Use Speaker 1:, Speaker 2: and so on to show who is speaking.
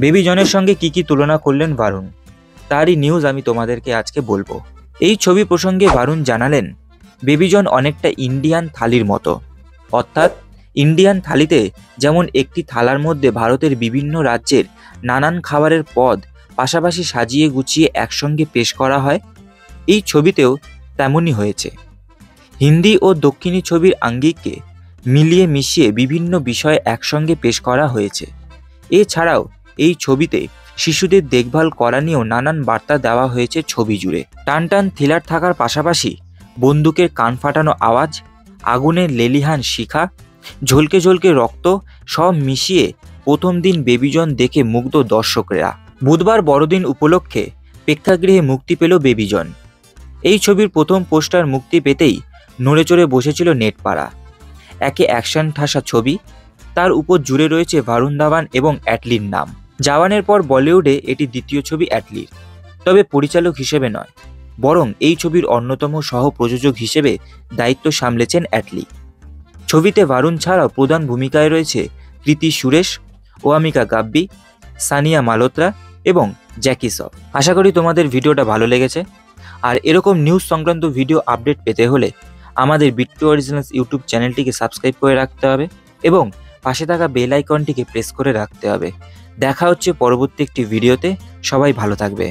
Speaker 1: Baby জনের সঙ্গে কি তুলনা করলেন ভারুন, তারই নিউজ আমি তোমাদেরকে আজকে বলবো। এই ছবি প্রসঙ্গে ভারুন জানালেন, বেবি জন অনেকটা ইন্ডিয়ান থালির মতো। অর্থাৎ ইন্ডিয়ান থালিতে যেমন একটি থালার মধ্যে ভারতের বিভিন্ন রাজ্যের নানান খাবারের পদ পাশাপাশি সাজিয়ে গুছিয়ে একসঙ্গে পেশ করা হয়, এই ছবিতেও তেমনই হয়েছে। হিন্দি ও দক্ষিণী ছবির আঙ্গিককে মিলিয়ে মিশিয়ে বিভিন্ন বিষয় একসঙ্গে পেশ করা হয়েছে। এছাড়াও এই ছবিতে শিশুদের দেখভাল করা নিয়েও নানান বার্তা দেওয়া হয়েছে ছবি জুড়ে। টানটান থ্রিলার থাকার পাশাপাশি বন্দুকের কান ফাটানো আওয়াজ, আগুনের লেলিহান শিখা, ঝলকে ঝলকে রক্ত সব মিশিয়ে প্রথম দিন বেবিজন দেখে মুগ্ধ দর্শকরা। বুধবার বড়দিন উপলক্ষে প্রেক্ষাগৃহে মুক্তি পেল বেবিজন। এই ছবির প্রথম পোস্টার মুক্তি পেতেই নড়েচড়ে বসেছিল নেটপাড়া। একে অ্যাকশন ঠাসা ছবি, তার উপর জুড়ে রয়েছে ভারুন ধাওয়ান এবং অ্যাটলির নাম। জওয়ানের পর বলিউডে এটি দ্বিতীয় ছবি অ্যাটলির, তবে পরিচালক হিসেবে নয়, বরং এই ছবির অন্যতম সহ প্রযোজক হিসেবে দায়িত্ব সামলেছেন অ্যাটলি। ছবিতে ভারুন ছাড়াও প্রধান ভূমিকায় রয়েছে কৃতি সুরেশ, ওয়ামিকা গাব্বি, সানিয়া মালহোত্রা এবং জ্যাকি শ্রফ। আশা করি তোমাদের ভিডিওটা ভালো লেগেছে। আর এরকম নিউজ সংক্রান্ত ভিডিও আপডেট পেতে হলে আমাদের বিট্টু অরিজিনালস ইউটিউব চ্যানেলটিকে সাবস্ক্রাইব করে রাখতে হবে এবং পাশে থাকা বেল আইকনটিকে প্রেস করে রাখতে হবে। দেখা হচ্ছে পরবর্তী একটি ভিডিওতে। সবাই ভালো থাকবে।